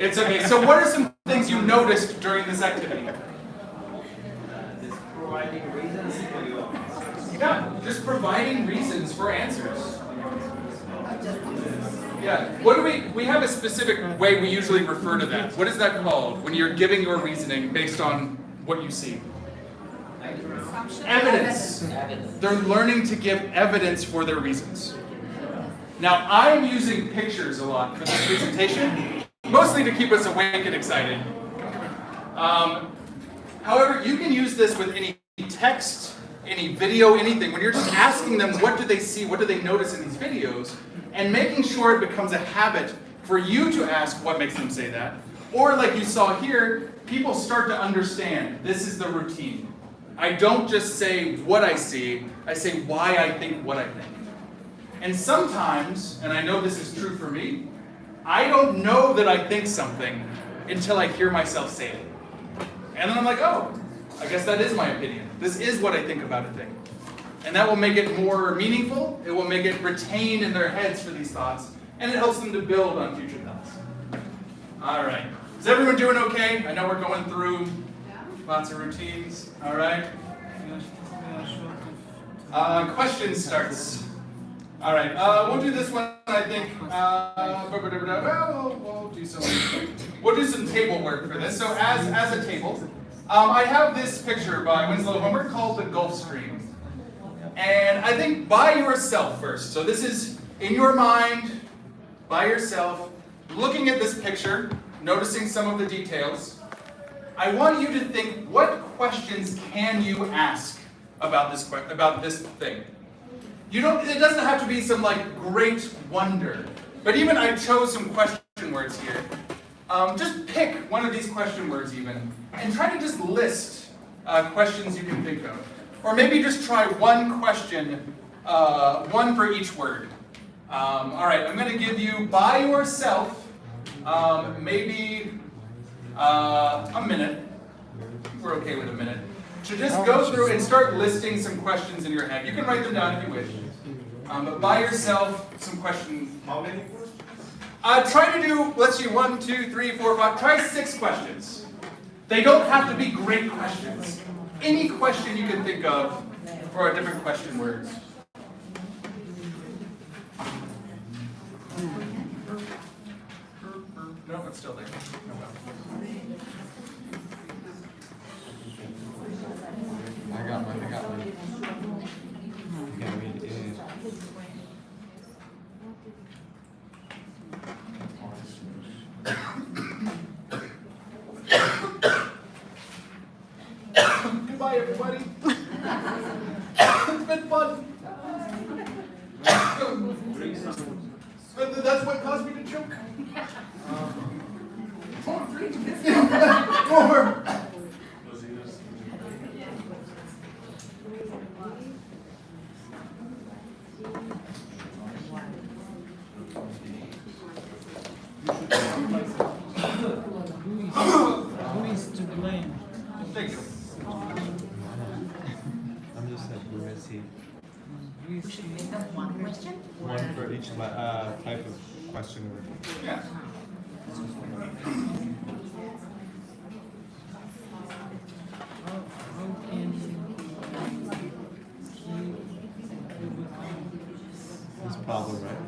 It's okay. So what are some things you noticed during this activity? Just providing reasons for your answers. Yeah, just providing reasons for answers. Yeah, what do we have a specific way we usually refer to that. What is that called when you're giving your reasoning based on what you see? Evidence. They're learning to give evidence for their reasons. Now, I'm using pictures a lot for this presentation, mostly to keep us awake and excited. However, you can use this with any text, any video, anything. When you're just asking them what do they see, what do they notice in these videos, and making sure it becomes a habit for you to ask what makes them say that. Or like you saw here, people start to understand this is the routine. I don't just say what I see, I say why I think what I think. And sometimes, and I know this is true for me, I don't know that I think something until I hear myself say it. And then I'm like, oh, I guess that is my opinion. This is what I think about a thing. And that will make it more meaningful, it will make it retain in their heads for these thoughts, and it helps them to build on future thoughts. All right. Is everyone doing okay? I know we're going through lots of routines. All right. Question starts. All right. We'll do this one, I think. We'll do some table work for this. So as a table, I have this picture by Winslow Homer called the Gulf Stream. And I think by yourself first. So this is in your mind, by yourself, looking at this picture, noticing some of the details. I want you to think, what questions can you ask about this thing? It doesn't have to be some like great wonder, but even I chose some question words here. Just pick one of these question words even, and try to just list questions you can think of. Or maybe just try one question, one for each word. All right, I'm going to give you by yourself, maybe a minute. We're okay with a minute. To just go through and start listing some questions in your head. You can write them down if you wish. But by yourself, some questions. How many questions? Try to do, let's see, 1, 2, 3, 4, 5. Try 6 questions. They don't have to be great questions. Any question you can think of for a different question words. No, it's still there. I got one. Yeah, we did. Goodbye, everybody. It's been fun. That's what caused me to choke. 4. Who is to blame? Thank you. I'm just like, we're missing We should make up one question? one for each type of question word. Yeah. How can he overcome This problem, right?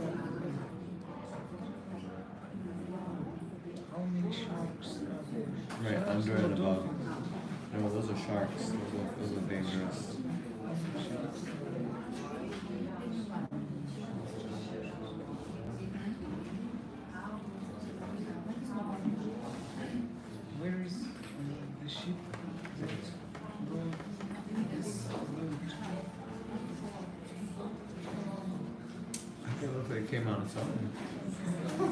how many sharks are there? Right, under and above. No, those are sharks. Those are dangerous. Where is the ship that brought this boat? I think it looks like it came on its own.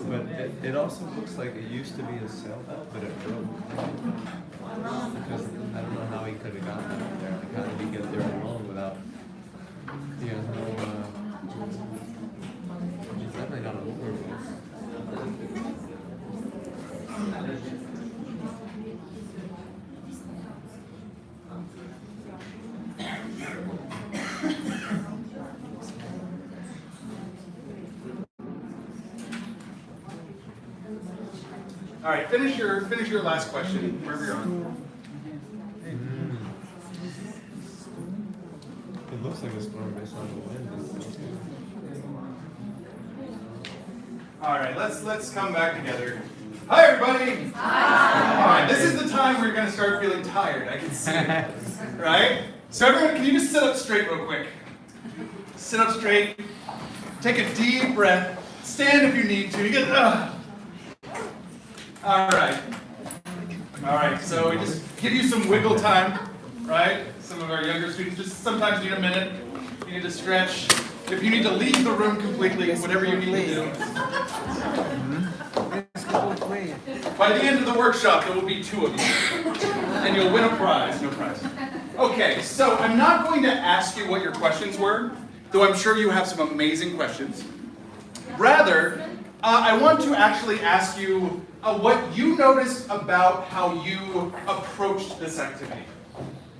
But it also looks like it used to be a sailboat, but it broke. Because I don't know how he could have gotten out there. Like, how did he get there alone without, he has no, he's definitely not a overboard. All right, finish your last question, wherever you're on. It looks like a storm based on the wind. All right, let's come back together. Hi, everybody. Hi. All right, this is the time where you're going to start feeling tired. I can see it. Right? So everyone, can you just sit up straight real quick? Sit up straight. Take a deep breath. Stand if you need to. You get. All right. All right. So we just give you some wiggle time, right? Some of our younger students just sometimes need a minute. You need to stretch. If you need to leave the room completely, whatever you need to do. By the end of the workshop, there will be 2 of you, and you'll win a prize. No prize. Okay. So I'm not going to ask you what your questions were, though I'm sure you have some amazing questions. Rather, I want to actually ask you what you noticed about how you approached this activity.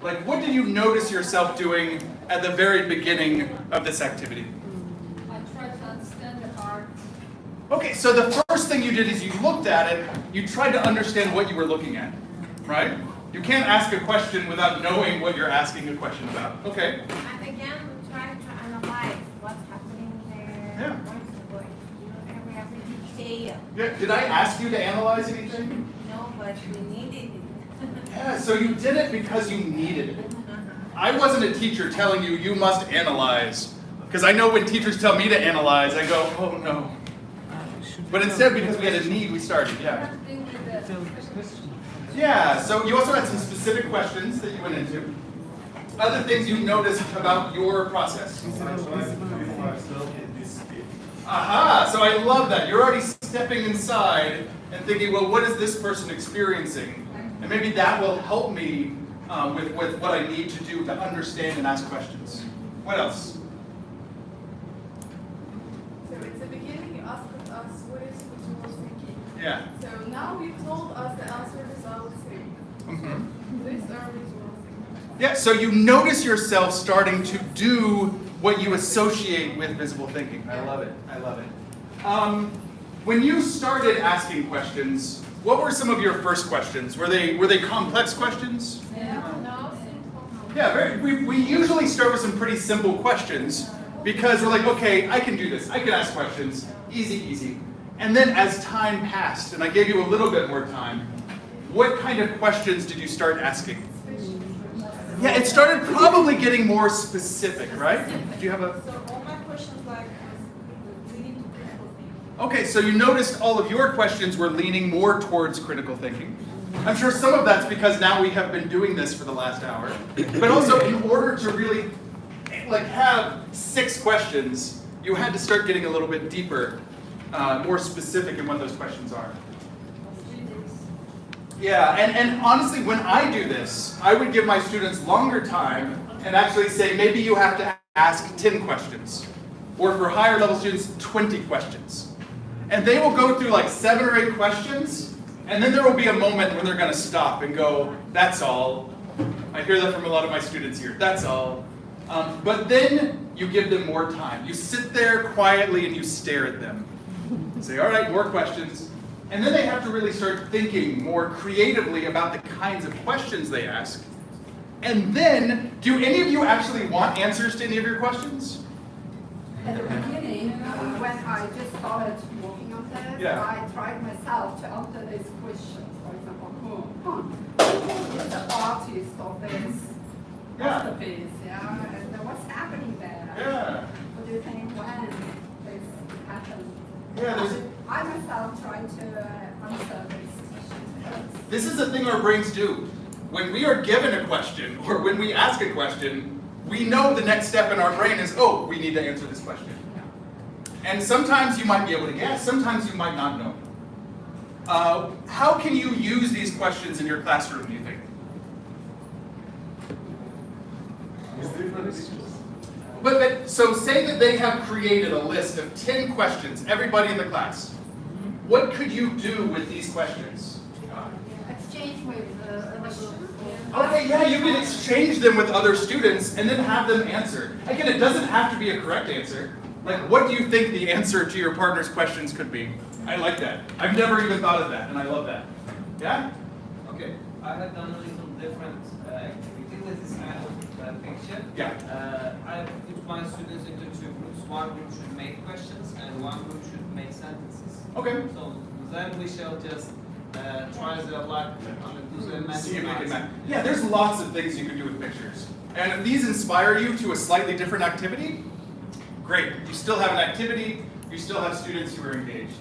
Like, what did you notice yourself doing at the very beginning of this activity? I tried to understand the art. Okay, so the first thing you did is you looked at it, you tried to understand what you were looking at, right? You can't ask a question without knowing what you're asking a question about. Okay. And again, we try to analyze what's happening there. Yeah. What's the point? We have the detail. Yeah, did I ask you to analyze anything? No, but we needed it. Yeah, so you did it because you needed it. I wasn't a teacher telling you, you must analyze. Because I know when teachers tell me to analyze, I go, oh no. But instead, because we had a need, we started, yeah. Yeah, so you also had some specific questions that you went into. Other things you noticed about your process. Aha, so I love that. You're already stepping inside and thinking, well, what is this person experiencing? And maybe that will help me with what I need to do to understand and ask questions. What else? So at the beginning you asked us what is visual thinking. Yeah. So now you told us the answer is all three. Mm-hmm. These are visual thinking. Yeah, so you notice yourself starting to do what you associate with visible thinking. I love it. I love it. When you started asking questions, what were some of your first questions? Were they complex questions? No, simple. Yeah, we usually start with some pretty simple questions because we're like, okay, I can do this. I can ask questions. Easy, easy. And then as time passed, and I gave you a little bit more time, what kind of questions did you start asking? Yeah, it started probably getting more specific, right? Do you have a... So all my questions like was leading to critical thinking. Okay, so you noticed all of your questions were leaning more towards critical thinking. I'm sure some of that's because now we have been doing this for the last hour. But also, in order to really have 6 questions, you had to start getting a little bit deeper, more specific in what those questions are. Yeah, and honestly, when I do this, I would give my students longer time and actually say, maybe you have to ask 10 questions. Or for higher level students, 20 questions. And they will go through like 7 or 8 questions, and then there will be a moment when they're going to stop and go, that's all. I hear that from a lot of my students here, that's all. But then you give them more time. You sit there quietly and you stare at them. Say, all right, more questions. And then they have to really start thinking more creatively about the kinds of questions they ask. And then, do any of you actually want answers to any of your questions? At the beginning, when I just started working on this, Yeah. I tried myself to answer these questions. For example, who is the artist of this masterpiece? Yeah, and what's happening there? Yeah. What do you think when this happened? Yeah, I myself tried to answer these questions. this is the thing our brains do. When we are given a question, or when we ask a question, we know the next step in our brain is, oh, we need to answer this question. And sometimes you might be able to guess, sometimes you might not know. How can you use these questions in your classroom, do you think? So say that they have created a list of 10 questions, everybody in the class. What could you do with these questions? Exchange with other groups. Okay, yeah, you can exchange them with other students and then have them answer. Again, it doesn't have to be a correct answer. Like, what do you think the answer to your partner's questions could be? I like that. I've never even thought of that, and I love that. Yeah? Okay, I have done a little different activity with this kind of picture. Yeah. I put my students into two groups. One group should make questions and one group should make sentences. Okay. So then we shall just try their luck and do the See if they can match. match. Yeah, there's lots of things you can do with pictures. And if these inspire you to a slightly different activity, great. You still have an activity, you still have students who are engaged.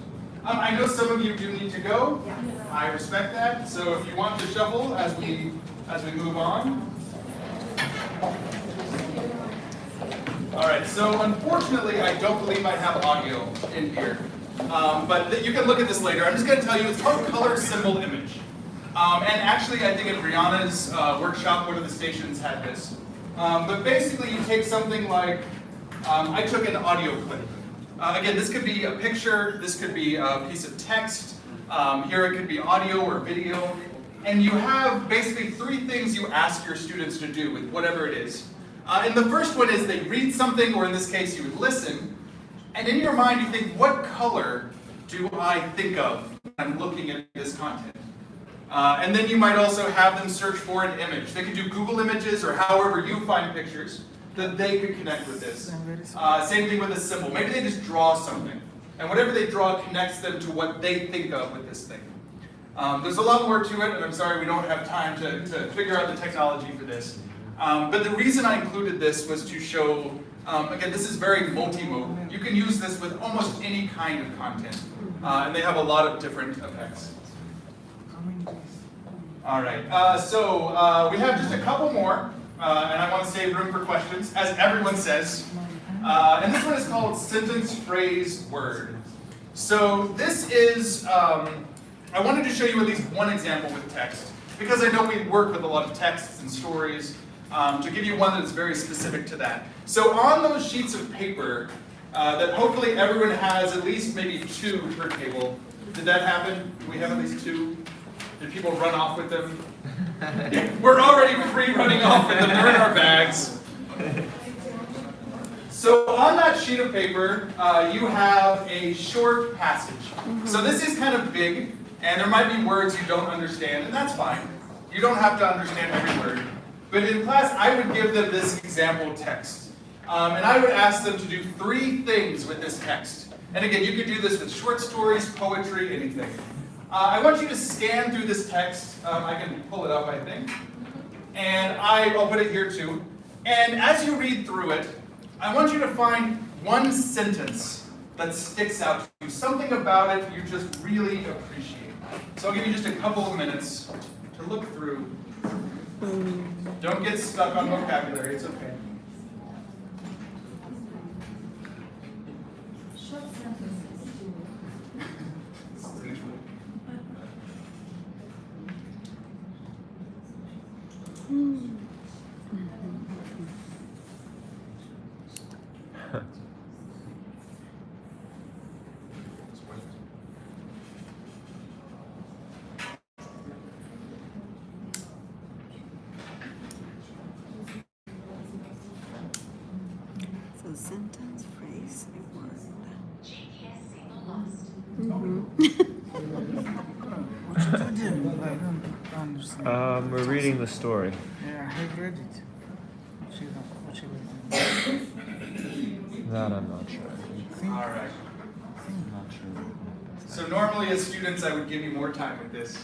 I know some of you do need to go. I respect that. So if you want to shuffle as we move on. All right, so unfortunately I don't believe I have audio in here. But you can look at this later. I'm just going to tell you it's called color symbol image. And actually I think at Brianna's workshop, one of the stations had this. But basically you take something like, I took an audio clip. Again, this could be a picture, this could be a piece of text, here it could be audio or video, and you have basically three things you ask your students to do with whatever it is. And the first one is they read something, or in this case you would listen, and in your mind you think, what color do I think of when I'm looking at this content? And then you might also have them search for an image. They could do Google Images or however you find pictures that they could connect with this. Same thing with a symbol. Maybe they just draw something. And whatever they draw connects them to what they think of with this thing. There's a lot more to it, and I'm sorry we don't have time to figure out the technology for this. But the reason I included this was to show, again, this is very multimodal. You can use this with almost any kind of content. And they have a lot of different effects. All right, so we have just a couple more. And I want to save room for questions, as everyone says. And this one is called sentence, phrase, word. So this is, I wanted to show you at least one example with text, because I know we work with a lot of texts and stories, to give you one that is very specific to that. So on those sheets of paper, that hopefully everyone has at least maybe two per table. Did that happen? Do we have at least two? Did people run off with them? We're already running off with them. They're in our bags. So on that sheet of paper, you have a short passage. So this is kind of big, and there might be words you don't understand, and that's fine. You don't have to understand every word. But in class, I would give them this example text. And I would ask them to do three things with this text. And again, you could do this with short stories, poetry, anything. I want you to scan through this text. I can pull it up, I think. And I'll put it here too. And as you read through it, I want you to find one sentence that sticks out to you. Something about it you just really appreciate. So I'll give you just a couple of minutes to look through. Don't get stuck on vocabulary, it's okay. So sentence, phrase, and word. What you doing? I don't understand. We're reading the story. Yeah, I have read it. What you doing? That I'm not sure. All right. I'm not sure. So normally as students, I would give you more time with this.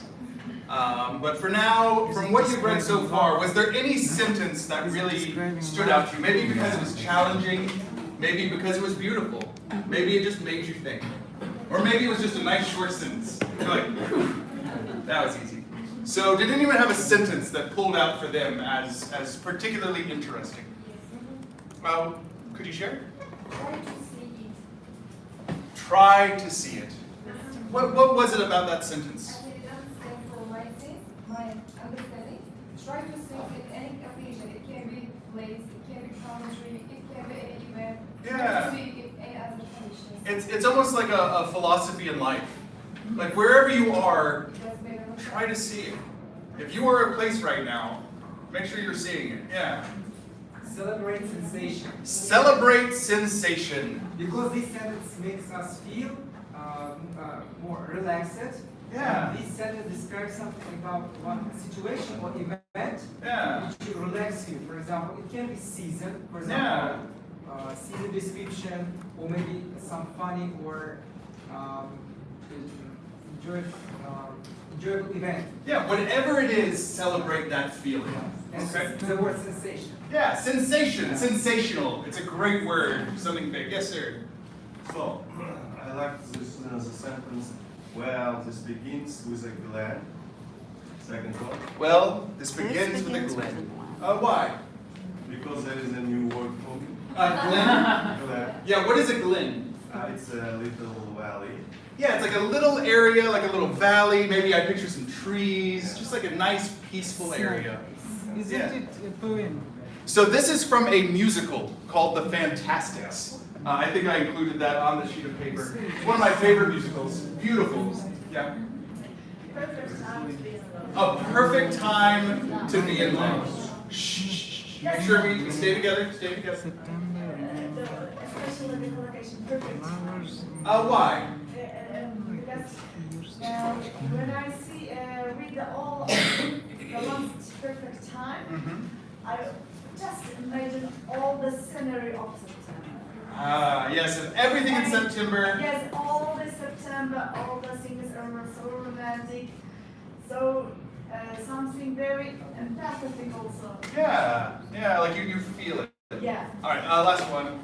But for now, from what you've read so far, was there any sentence that really stood out to you? Maybe because it was challenging, maybe because it was beautiful, maybe it just made you think. Or maybe it was just a nice short sentence. You're like, whew, that was easy. So did anyone have a sentence that pulled out for them as particularly interesting? Well, could you share? Try to see it. Try to see it. What was it about that sentence? I didn't understand for my understanding. Try to see it in any occasion. It can be place, it can be country, it can be any event. Yeah. Try to see it in any other conditions. It's almost like a philosophy in life. Like wherever you are, That's better. try to see it. If you are a place right now, make sure you're seeing it. Yeah. Celebrate sensation. Celebrate sensation. Because this sentence makes us feel more relaxed. Yeah. This sentence describes something about one situation or event Yeah. which will relax you. For example, it can be season, for example, season description, or maybe some funny or enjoyable event. Yeah, whatever it is, celebrate that feeling. And Okay. the word sensation. Yeah, sensation, sensational. It's a great word, something big. Yes, sir. So, I like this as a sentence. Well, this begins with a glen. Second thought. Well, this This begins with a begins with glen. a glen. Why? Because there is a new word for me. Glen? Glen. Yeah, what is a glen? It's a little valley. Yeah, it's like a little area, like a little valley. Maybe I picture some trees, just like a nice, peaceful area. Isn't Yeah. it a poem? So this is from a musical called The Fantastics. I think I included that on the sheet of paper. It's one of my favorite musicals. Beautiful. Yeah. A perfect time to be in love. Shh. Make sure we stay together. Stay together. September, Especially the collocation, perfect. flowers. Why? Because when I see, read all the last perfect time, I just imagine all the scenery of September. Yes, and everything in September. Yes, all the September, all the things are so romantic, so something very empathetic also. Yeah, like you feel it. Yeah. All right, last one.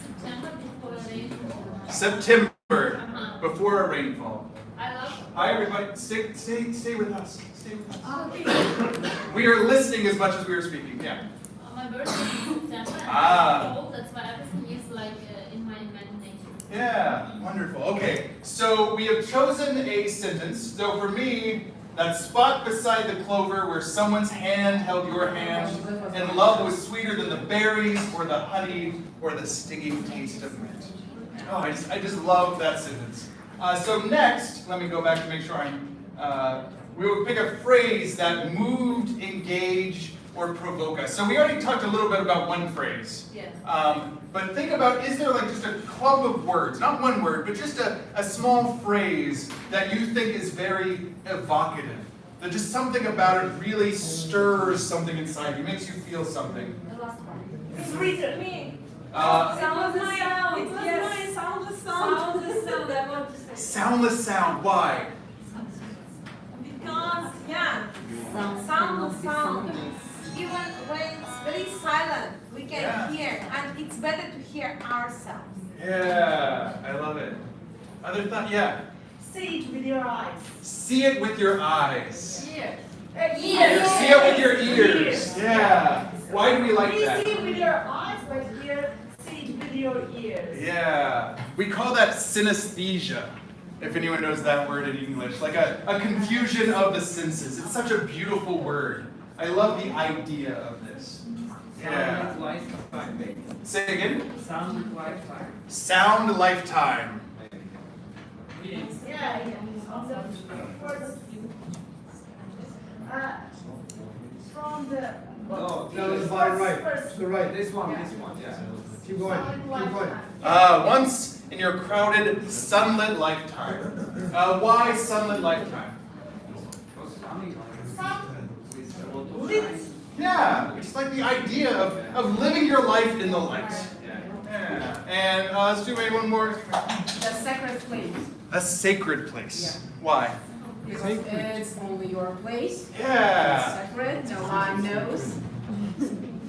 September before rainfall. September, before a rainfall. I love. Hi, everybody. Stay with us. Stay with us. Okay. We are listening as much as we are speaking. Yeah. My birthday is in September. And Ah. fall, that's why everything is like in my imagination. Yeah, wonderful. Okay, so we have chosen a sentence. So for me, that spot beside the clover where someone's hand held your hand, and love was sweeter than the berries or the honey or the stinging taste of mint. Oh, I just love that sentence. So next, let me go back to make sure we will pick a phrase that moved, engaged, or provoke us. So we already talked a little bit about one phrase. Yes. But think about, is there like just a clump of words, not one word, but just a small phrase that you think is very evocative? That just something about it really stirs something inside you, makes you feel something. The last one. It's written me. Sound the sound. Yes. Sound the sound. Sound the sound. I want to say. Soundless sound, why? Because, yeah, Sound sound. soundless. Even when it's very silent, we can Yeah. hear, and it's better to hear ourselves. Yeah, I love it. Other thought, yeah. See it with your eyes. See it with your eyes. Ears. See it with your ears. Yeah. Why do we like We that? see it with your eyes, but here, see it with your ears. Yeah. We call that synesthesia, if anyone knows that word in English. Like a confusion of the senses. It's such a beautiful word. I love the idea of this. Yeah. Sound with lifetime, baby. Say again? Sound with lifetime. Sound lifetime. Yeah. On the first, from the Oh, no, it's by right. first To the right. This one, yeah. Keep going. sound Keep going. lifetime. Once in your crowded, sunlit lifetime. Why sunlit lifetime? Yeah, it's like the idea of living your life in the light. Yeah. And let's do maybe one more. The sacred place. A sacred place. Why? Because it's only your place. Yeah. Sacred, no one knows.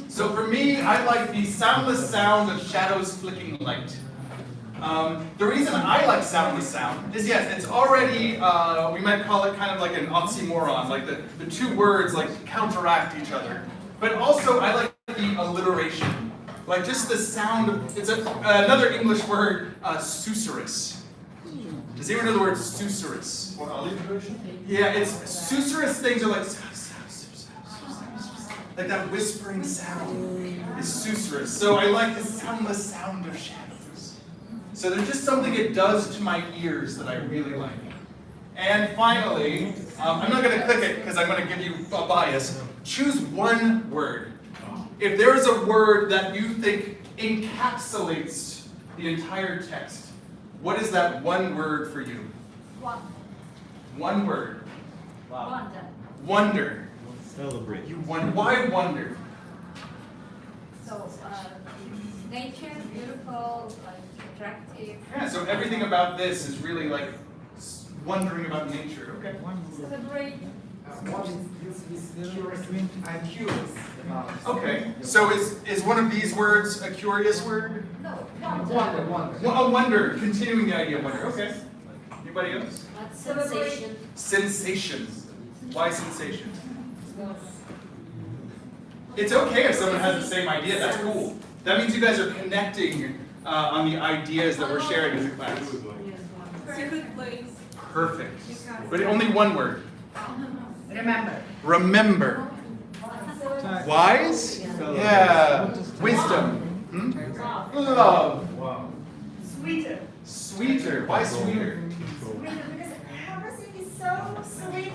So for me, I like the soundless sound of shadows flicking light. The reason I like soundless sound is, yes, it's already, we might call it kind of like an oxymoron, like the two words like counteract each other. But also I like the alliteration, like just the sound, it's another English word, susurrus. Does anyone know the word susurrus? What alliteration? Yeah, it's susurrus things are like that whispering sound is susurrus. So I like the soundless sound of shadows. So there's just something it does to my ears that I really like. And finally, I'm not going to click it because I'm going to give you a bias. Choose one word. if there is a word that you think encapsulates the entire text, what is that one word for you? One word. Wonder. Wonder. Celebrate. You wonder. Why wonder? So, nature, beautiful, attractive. Yeah, so everything about this is really like wondering about nature. Okay. Celebrate. I'm curious about. Okay. So is one of these words a curious word? No, Wonder. Well, a wonder. Continuing the idea of wonder. Okay. Anybody else? Sensation. Sensation. Why sensation? It's okay if someone has the same idea. That's cool. That means you guys are connecting on the ideas that we're sharing as a class. Secret place. Perfect. But only one word. Remember. Remember. Wise? Yeah. Wisdom. Hmm? Love. Wow. Sweeter. Sweeter. Why sweeter? Sweeter because everything is so sweet.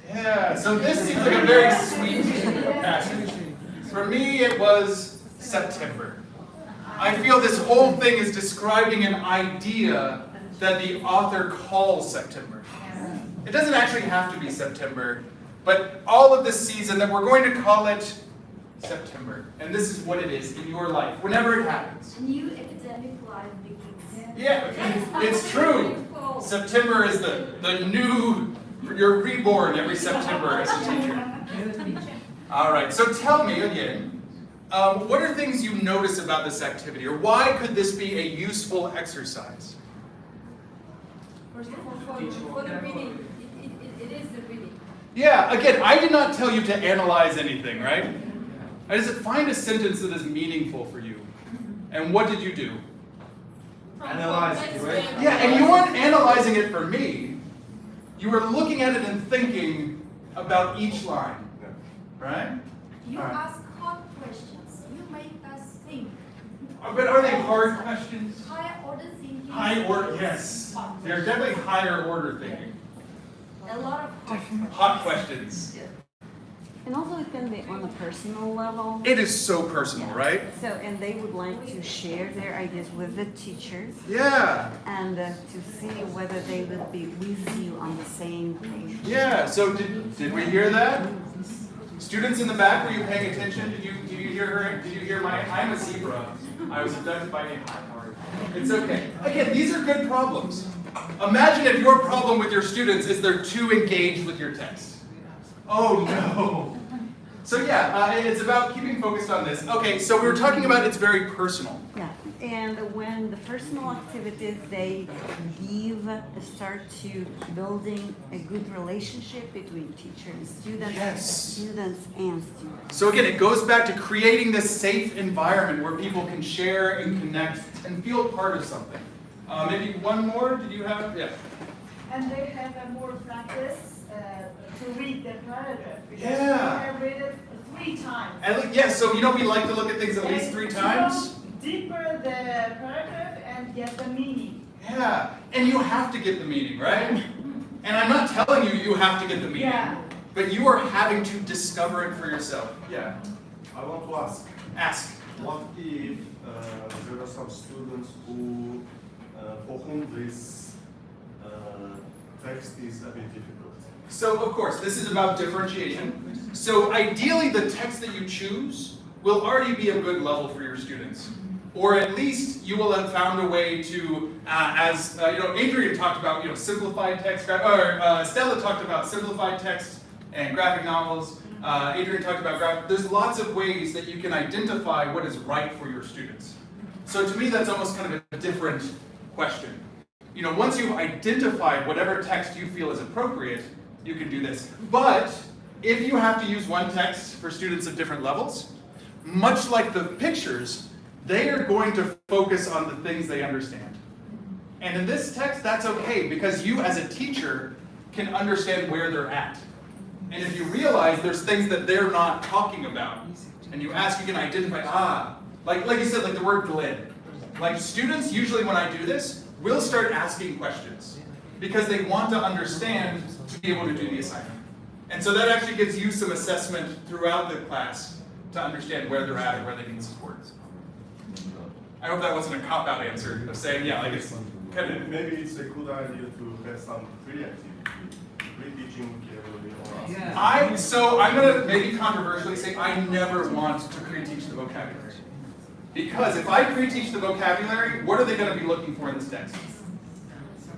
Yeah. So this seems like a very sweet passage. For me, it was September. I feel this whole thing is describing an idea that the author calls September. It doesn't actually have to be September, but all of this season that we're going to call it September. And this is what it is in your life, whenever it happens. New academic life begins. Yeah, it's true. September is the new, you're reborn every September as a teacher. All right, so tell me again, what are things you notice about this activity, or why could this be a useful exercise? First of all, for the reading, it is the reading. Yeah, again, I did not tell you to analyze anything, right? I just said find a sentence that is meaningful for you. And what did you do? Analyze it, right? Yeah, and you weren't analyzing it for me. You were looking at it and thinking about each line, right? You All right. ask hard questions. You make us think. But are they hard questions? Higher order thinking. High order, yes. They're definitely higher order thinking. A lot of Hot questions. And also it can be on a personal level. It is so personal, right? So, and they would like to share their ideas with the teachers Yeah. and to see whether they will be with you on the same page. Yeah, so did we hear that? Students in the back, were you paying attention? Did you hear her? Did you hear I'm a zebra. I was abducted by a high. It's okay. Again, these are good problems. Imagine if your problem with your students is they're too engaged with your text. Oh no. So yeah, it's about keeping focused on this. Okay, so we were talking about it's very personal. Yeah, and when the personal activities, they give a start to building a good relationship between teacher and students, Yes. students and students. So again, it goes back to creating this safe environment where people can share and connect and feel part of something. Maybe one more, did you have? Yeah. And they have a more practice to read the paragraph. Because Yeah. they have read it 3 times. Yeah, so you know we like to look at things at least 3 times? Deeper the paragraph and get the meaning. Yeah, and you have to get the meaning, right? And I'm not telling you you have to get the meaning, Yeah. but you are having to discover it for yourself. Yeah. I want to ask, Ask. what if there are some students who, for whom this text is a bit difficult? So, of course, this is about differentiation. So, ideally, the text that you choose will already be a good level for your students. Or at least you will have found a way to, Adrian talked about, simplified text, or Stella talked about simplified text and graphic novels. Adrian talked about there's lots of ways that you can identify what is right for your students. So to me, that's almost kind of a different question. Once you've identified whatever text you feel is appropriate, you can do this. But if you have to use one text for students of different levels, much like the pictures, they are going to focus on the things they understand. And in this text, that's okay, because you as a teacher can understand where they're at. And if you realize there's things that they're not talking about, and you ask, you can identify, like you said, like the word glid. Like students, usually when I do this, will start asking questions, because they want to understand to be able to do the assignment. And so that actually gives you some assessment throughout the class to understand where they're at and where they need support. I hope that wasn't a cop-out answer of saying, yeah, like it's kind of. Maybe it's a good idea to have some free activity, free teaching vocabulary. I'm gonna maybe controversially say I never want to pre-teach the vocabulary. Because if I pre-teach the vocabulary, what are they gonna be looking for in this text?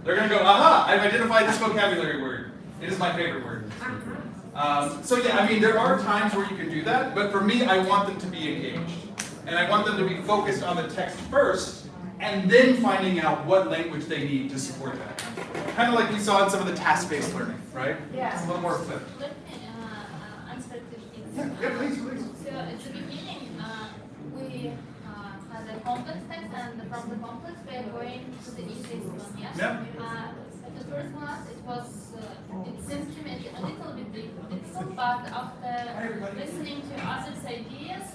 They're gonna go, aha, I've identified this vocabulary word. It is my favorite word. So yeah, I mean, there are times where you can do that, but for me, I want them to be engaged. And I want them to be focused on the text first, and then finding out what language they need to support that. Kind of like we saw in some of the task-based learning, right? Yeah. It's a little more flipped. Let me answer two things. Yeah, please, please. So at the beginning, we had a complex text, and from the complex we are going to the easiest one. Yes. Yeah. At the first class, it was it seems to me a little bit difficult, but after listening to others' ideas,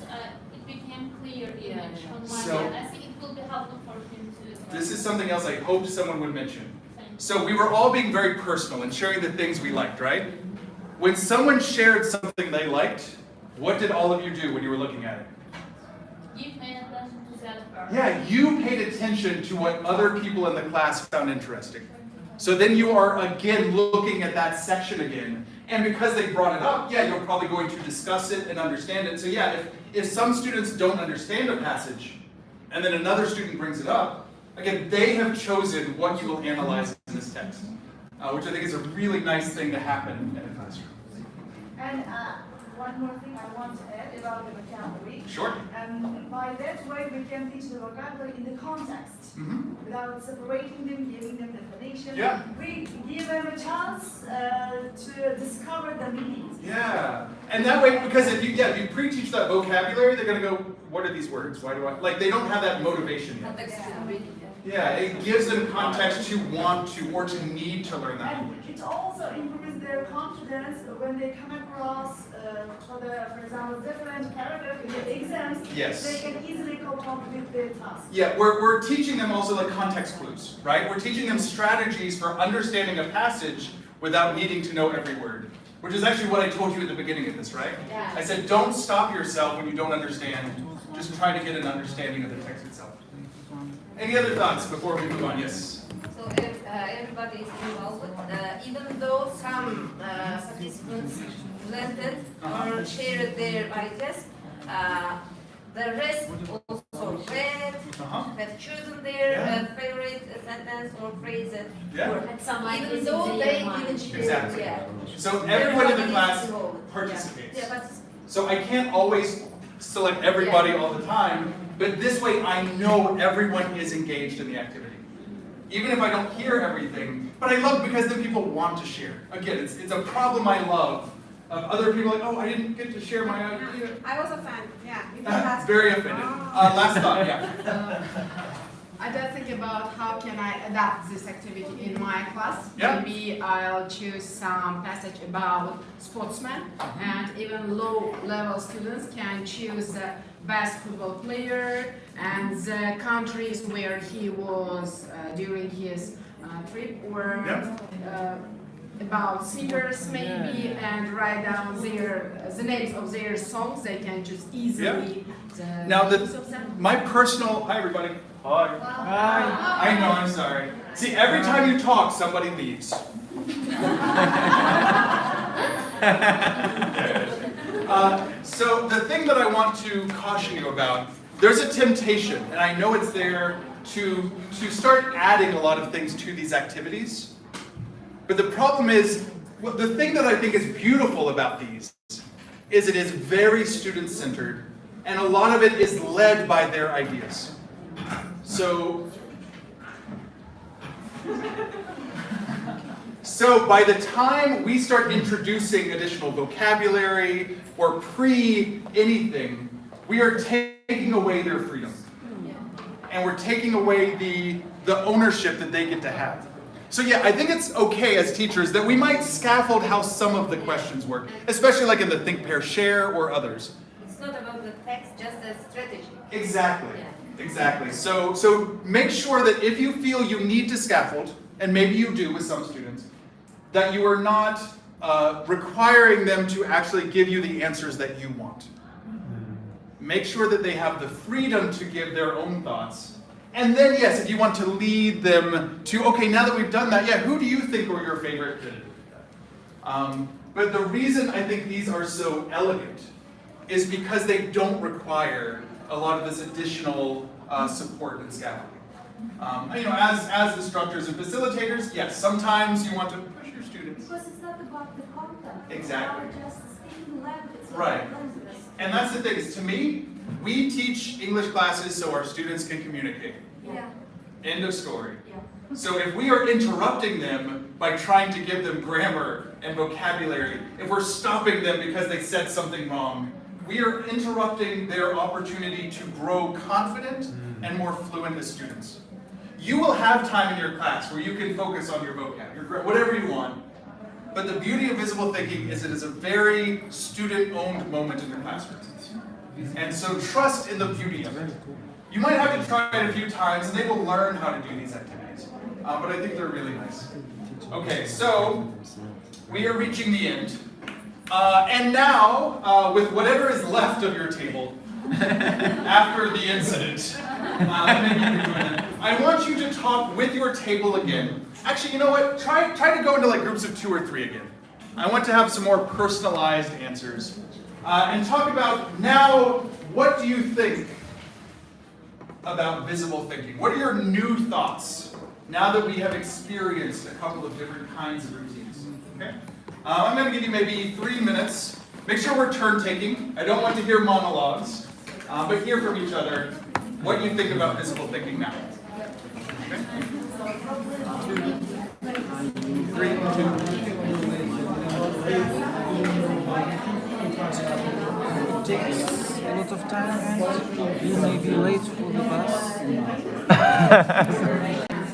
it became clear image on my So- end. I think it will be helpful for him to. This is something else I hoped someone would mention. So we were all being very personal and sharing the things we liked, right? When someone shared something they liked, what did all of you do when you were looking at it? Give me attention to that part. Yeah, you paid attention to what other people in the class found interesting. So then you are again looking at that section again. And because they brought it up, yeah, you're probably going to discuss it and understand it. So yeah, if some students don't understand a passage, and then another student brings it up, again, they have chosen what you will analyze in this text, which I think is a really nice thing to happen in a classroom. And one more thing I want to add about the vocabulary. Sure. By that way, we can teach the vocabulary in the context, without separating them, giving them definition. Yeah. We give them a chance to discover the meanings. Yeah, and that way, because if you pre-teach that vocabulary, they're gonna go, what are these words? Why do I, like they don't have that motivation yet. Yeah, it gives them context to want to or to need to learn that And language. it also improves their confidence when they come across, for example, different paragraph in the exams. Yes. They can easily cope up with their task. Yeah, we're teaching them also like context clues, right? We're teaching them strategies for understanding a passage without needing to know every word. Which is actually what I told you at the beginning of this, right? Yeah. I said, don't stop yourself when you don't understand. Just try to get an understanding of the text itself. Any other thoughts before we move on? Yes? So everybody is involved, even though some participants presented or shared their ideas, the rest also read, have chosen their favorite sentence or phrase, even though they didn't share. Exactly. Yeah. So everyone in the class involved. participates. Yeah, but So I can't always select everybody all the time, but this way I know everyone is engaged in the activity. Even if I don't hear everything, but I love because then people want to share. Again, it's a problem I love of other people like, oh, I didn't get to share my idea. I was a fan, yeah. Very offended. Last thought, yeah. I just think about how can I adapt this activity in my class. Yeah. Maybe I'll choose some passage about sportsmen, and even low-level students can choose the best football player and the countries where he was during his trip, or about singers maybe, and write down the names of their songs. They can just easily the Now, names of them. my personal, hi everybody. Hi. Hi. I know, I'm sorry. See, every time you talk, somebody leaves. So the thing that I want to caution you about, there's a temptation, and I know it's there, to start adding a lot of things to these activities. But the problem is, the thing that I think is beautiful about these is it is very student-centered, and a lot of it is led by their ideas. So by the time we start introducing additional vocabulary or pre-anything, we are taking away their freedom. And we're taking away the ownership that they get to have. So yeah, I think it's okay as teachers that we might scaffold how some of the questions work, especially like in the think, pair, share or others. It's not about the text, just a strategy. Exactly. Yeah. Exactly. So make sure that if you feel you need to scaffold, and maybe you do with some students, that you are not requiring them to actually give you the answers that you want. Make sure that they have the freedom to give their own thoughts. And then, yes, if you want to lead them to, okay, now that we've done that, yeah, who do you think were your favorite? But the reason I think these are so elegant is because they don't require a lot of this additional support and scaffolding. As instructors and facilitators, yes, sometimes you want to push your students. Because it's not about the content. Exactly. It's about just speaking language. Right. And that's the thing, is to me, we teach English classes so our students can communicate. Yeah. End of story. Yeah. So if we are interrupting them by trying to give them grammar and vocabulary, if we're stopping them because they said something wrong, we are interrupting their opportunity to grow confident and more fluent as students. You will have time in your class where you can focus on your vocab, whatever you want. But the beauty of visible thinking is it is a very student-owned moment in the classroom. And so trust in the beauty of it. You might have to try it a few times and they will learn how to do these activities. But I think they're really nice. Okay, so we are reaching the end. And now, with whatever is left of your table after the incident, I want you to talk with your table again. Actually, you know what? Try to go into like groups of 2 or 3 again. I want to have some more personalized answers. And talk about now, what do you think about visible thinking? What are your new thoughts now that we have experienced a couple of different kinds of routines? Okay? I'm going to give you maybe 3 minutes. Make sure we're turn taking. I don't want to hear monologues, but hear from each other what you think about visible thinking now. Okay? 3, 2. It takes a lot of time and you may be late for the bus.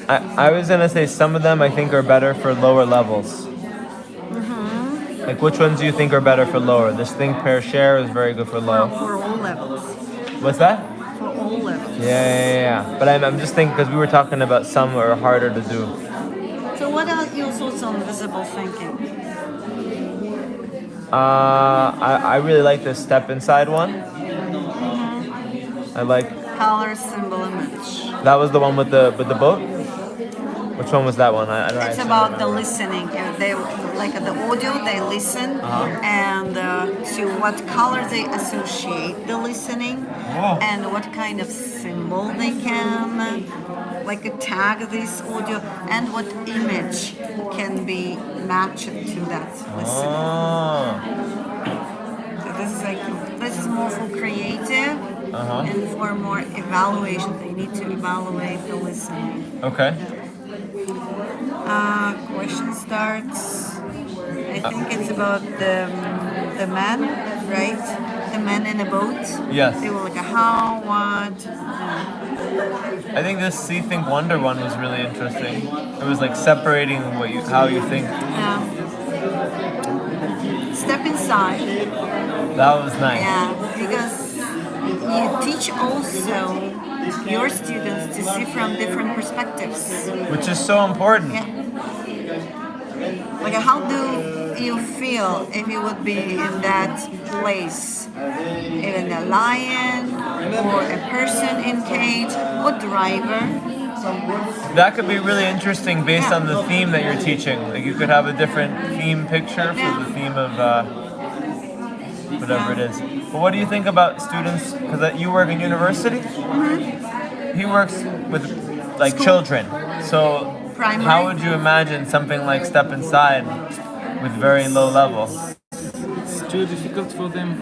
I was gonna say some of them I think are better for lower levels. Like which ones do you think are better for lower? This thing pair share is very good for low. For all levels. What's that? For all levels. Yeah. But I'm just thinking because we were talking about some are harder to do. So what are your thoughts on visible thinking? I really like the step inside one. I like Color, symbol, image. that was the one with the boat. Which one was that one? I don't It's actually about remember. the listening. They like the audio. They listen, and to what color they associate the listening, and what kind of symbol they can like tag this audio, and what image can be matched to that listening. So this is more for creative and for more evaluation. They need to evaluate the listening. Okay. Question starts. I think it's about the man, right? The man in a boat. Yes. They were like how, what. I think this See, Think, Wonder one was really interesting. It was like separating how you think. Step inside. That was nice. Yeah, because you teach also your students to see from different perspectives. Which is so important. Yeah. Like how do you feel if you would be in that place? Even a lion or a person in cage or driver? That could be really interesting based on the theme that you're teaching. Like you could have a different theme picture for the theme of whatever it is. But what do you think about students? Because you work in university. He works with like children. So Primary. how would you imagine something like Step Inside with very low level? It's too difficult for them.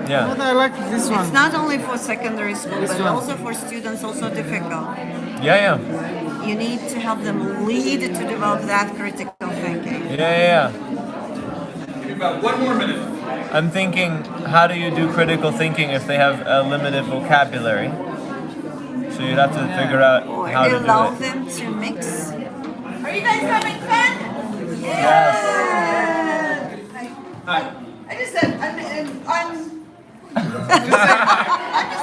Yeah. But I like this one. It's not only for secondary school, This but one. also for students, also difficult. Yeah. You need to help them lead to develop that critical thinking. Yeah. Give me about 1 more minute. I'm thinking, how do you do critical thinking if they have a limited vocabulary? So you'd have to figure out Or how to allow do it. them to mix. Are you guys having fun? Yes. Hi. I just said, I'm just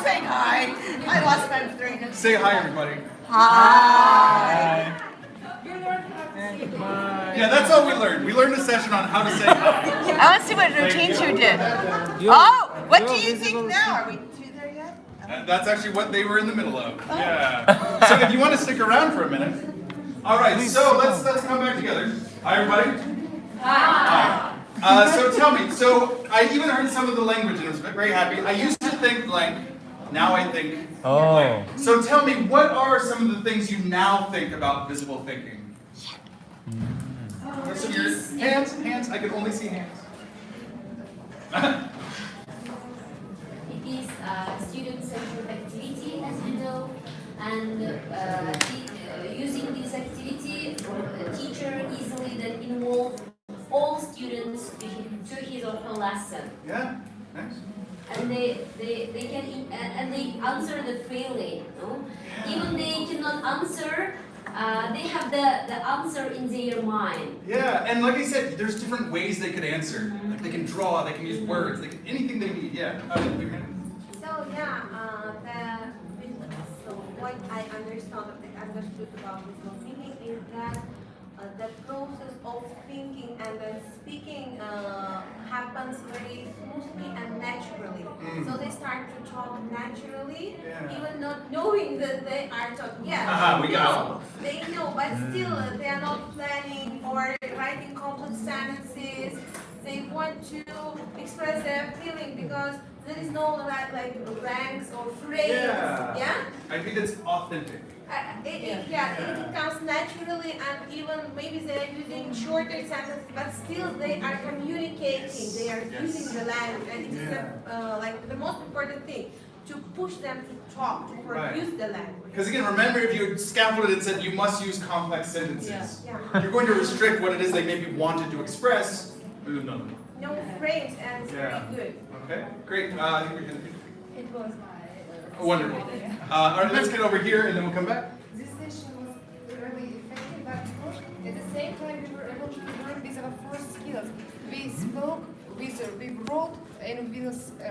saying hi. I lost my brain. Say hi, everybody. Hi. Bye. Yeah, that's all we learned. We learned a session on how to say hi. I want to see what routines you did. Oh, what do you think now? Are we through there yet? And that's actually what they were in the middle of. Yeah. So if you want to stick around for a minute. All right, so let's come back together. Hi, everybody. Hi. So tell me, so I even heard some of the language and I was very happy. I used to think blank, now I think blank. So tell me, what are some of the things you now think about visible thinking? Where's some of your hands, I can only see hands. It is student-centered activity, as you know, and using this activity, the teacher easily then involve all students to his or her lesson. Yeah, nice. And they can and they answer the freely. No? Even they cannot answer. They have the answer in their mind. Yeah, and like I said, there's different ways they could answer. Like they can draw, they can use words, they can, anything they need. Yeah. So yeah, so what I understood about visual thinking is that the process of thinking and then speaking happens very smoothly and naturally. So they start to talk naturally, even not knowing that they are talking. Yeah, we got they know, but still they are not planning or writing complex sentences. They want to express their feeling because there is no like ranks or phrase. Yeah. I think it's authentic. It comes naturally, and even maybe they are using shorter sentences, but still they are communicating. They are using the language, and it is like the most important thing to push them to talk, to produce the language. Because again, remember, if you scaffolded it and said you must use complex sentences, you're going to restrict what it is they maybe wanted to express. No frames, and it's very good. Okay, great. It was my. Wonderful. All right, let's get over here and then we'll come back. This session was really effective, but at the same time we were able to learn these our first skills. We spoke, we wrote, and we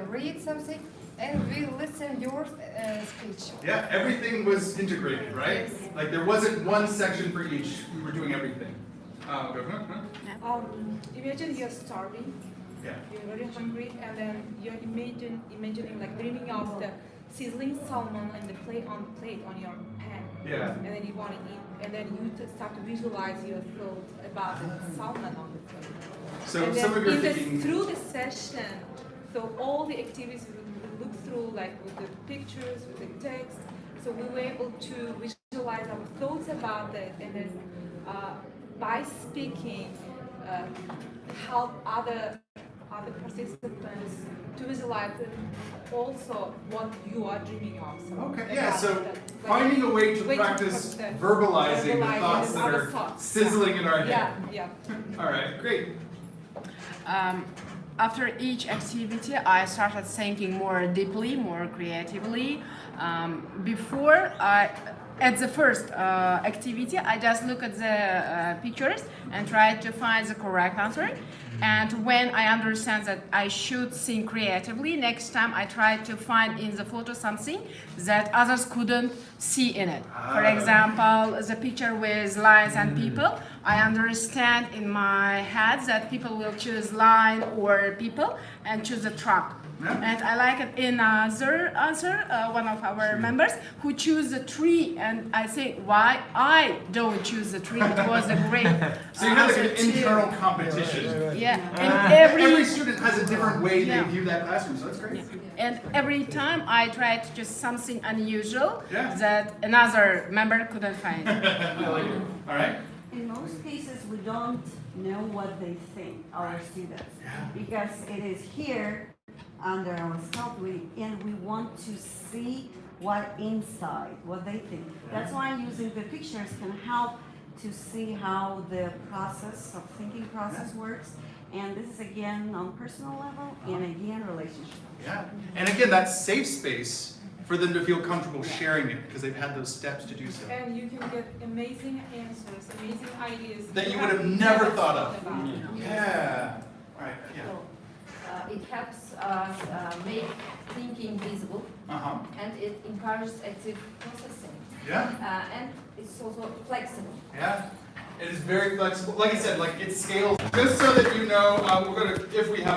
read something, and we listen your speech. Yeah, everything was integrated, right? Like there wasn't one section for each. We were doing everything. Imagine you're starving. Yeah. You're very hungry, and then you're imagining like dreaming of the sizzling salmon and the plate on your pan. Yeah. And then you want to eat, and then you start to visualize your thoughts about the salmon on the plate. So and some of your thinking through the session, so all the activities we look through, like with the pictures, with the text. So we were able to visualize our thoughts about it, and then by speaking, help other participants to visualize also what you are dreaming of. So okay, yeah, so finding a way to practice verbalizing the thoughts that are sizzling in our head. Yeah. All right, great. After each activity, I started thinking more deeply, more creatively. At the first activity, I just look at the pictures and try to find the correct answer. And when I understand that I should think creatively, next time I try to find in the photo something that others couldn't see in it. For example, the picture with lines and people. I understand in my head that people will choose line or people and choose a truck. And I like it in another answer, one of our members who choose the tree, and I think why I don't choose the tree. It was a great so you have like an internal competition. Yeah, and every student has a different way they view that classroom, so that's great. And every time I try to choose something unusual that another member couldn't find. All right. In most cases, we don't know what they think, our students, because it is here under ourselves, and we want to see what they think. That's why using the pictures can help to see how the thinking process works. And this is again on personal level and again relationship. Yeah, and again, that's safe space for them to feel comfortable sharing it because they've had those steps to do so. And you can get amazing answers, amazing ideas that you would have never thought of. Yeah. All right. Yeah. It helps us make thinking being visible, and it encourages active processing. Yeah. And it's also flexible. Yeah. It is very flexible. Like I said, like it scales. Just so that you know, we're gonna, if we have